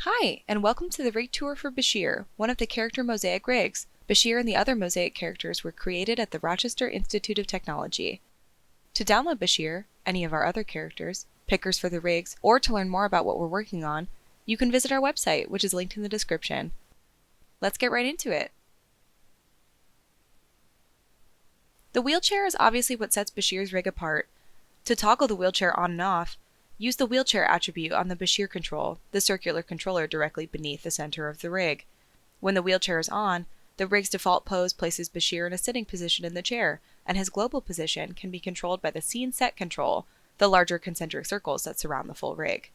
Hi, and welcome to the rig tour for Bashiir, one of the Character Mosaic rigs. Bashiir and the other Mosaic characters were created at the Rochester Institute of Technology. To download Bashiir, any of our other characters, pickers for the rigs, or to learn more about what we're working on, you can visit our website, which is linked in the description. Let's get right into it. The wheelchair is obviously what sets Bashiir's rig apart. To toggle the wheelchair on and off, use the wheelchair attribute on the Bashiir control, the circular controller directly beneath the center of the rig. When the wheelchair is on, the rig's default pose places Bashiir in a sitting position in the chair, and his global position can be controlled by the scene set control, the larger concentric circles that surround the full rig.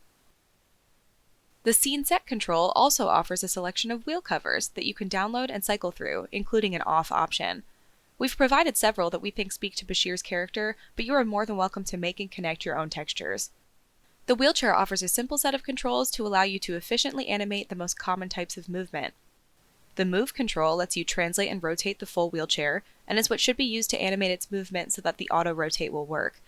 The scene set control also offers a selection of wheel covers that you can download and cycle through, including an off option. We've provided several that we think speak to Bashiir's character, but you are more than welcome to make and connect your own textures. The wheelchair offers a simple set of controls to allow you to efficiently animate the most common types of movement. The Move control lets you translate and rotate the full wheelchair, and is what should be used to animate its movement so that the auto-rotate will work.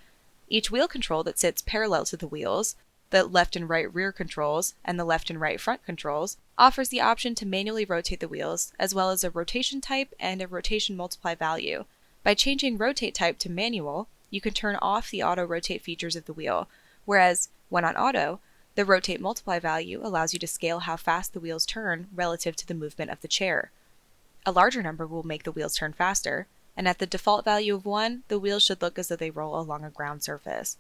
Each wheel control that sits parallel to the wheels, the left and right rear controls, and the left and right front controls, offers the option to manually rotate the wheels, as well as a rotation type and a rotation multiply value. By changing rotate type to manual, you can turn off the auto-rotate features of the wheel, whereas, when on auto, the rotate multiply value allows you to scale how fast the wheels turn relative to the movement of the chair. A larger number will make the wheels turn faster, and at the default value of 1, the wheels should look as though they roll along a ground surface.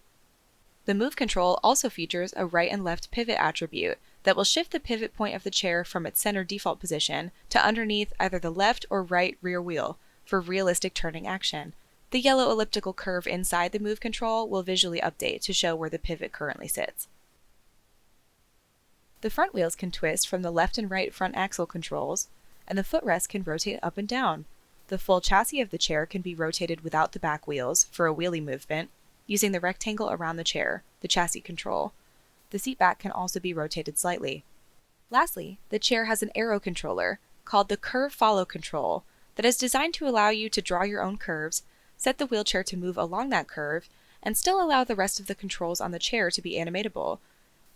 The Move control also features a right and left pivot attribute that will shift the pivot point of the chair from its center default position to underneath either the left or right rear wheel for realistic turning action. The yellow elliptical curve inside the Move control will visually update to show where the pivot currently sits. The front wheels can twist from the left and right front axle controls, and the footrest can rotate up and down. The full chassis of the chair can be rotated without the back wheels for a wheelie movement, using the rectangle around the chair, the chassis control. The seat back can also be rotated slightly. Lastly, the chair has an arrow controller, called the Curve Follow control, that is designed to allow you to draw your own curves, set the wheelchair to move along that curve, and still allow the rest of the controls on the chair to be animatable.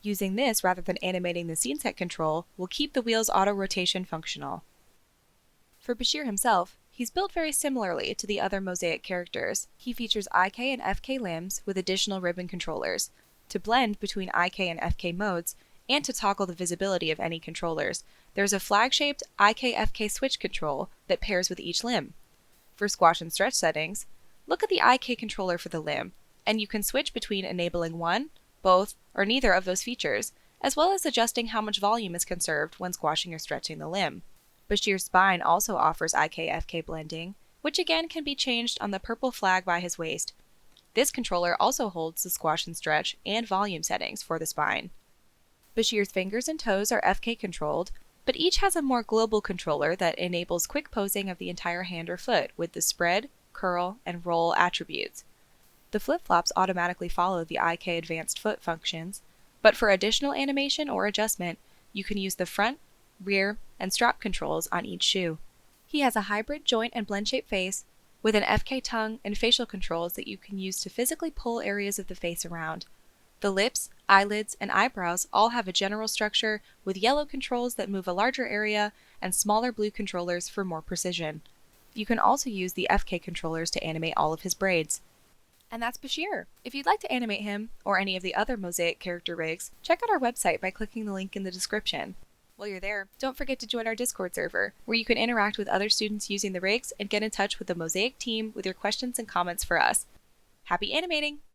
Using this rather than animating the scene set control will keep the wheel's auto-rotation functional. For Bashiir himself, he's built very similarly to the other Mosaic characters. He features IK and FK limbs with additional ribbon controllers, to blend between IK and FK modes, and to toggle the visibility of any controllers. There's a flag-shaped IK-FK switch control that pairs with each limb. For squash and stretch settings, look at the IK controller for the limb, and you can switch between enabling one, both, or neither of those features, as well as adjusting how much volume is conserved when squashing or stretching the limb. Bashiir's spine also offers IK-FK blending, which again can be changed on the purple flag by his waist. This controller also holds the squash and stretch and volume settings for the spine. Bashiir's fingers and toes are FK controlled, but each has a more global controller that enables quick posing of the entire hand or foot with the spread, curl, and roll attributes. The flip-flops automatically follow the IK advanced foot functions, but for additional animation or adjustment, you can use the front, rear, and strap controls on each shoe. He has a hybrid joint and blend shape face with an FK tongue and facial controls that you can use to physically pull areas of the face around. The lips, eyelids, and eyebrows all have a general structure with yellow controls that move a larger area and smaller blue controllers for more precision. You can also use the FK controllers to animate all of his braids. And that's Bashiir. If you'd like to animate him, or any of the other Mosaic character rigs, check out our website by clicking the link in the description. While you're there, don't forget to join our Discord server, where you can interact with other students using the rigs and get in touch with the Mosaic team with your questions and comments for us. Happy animating!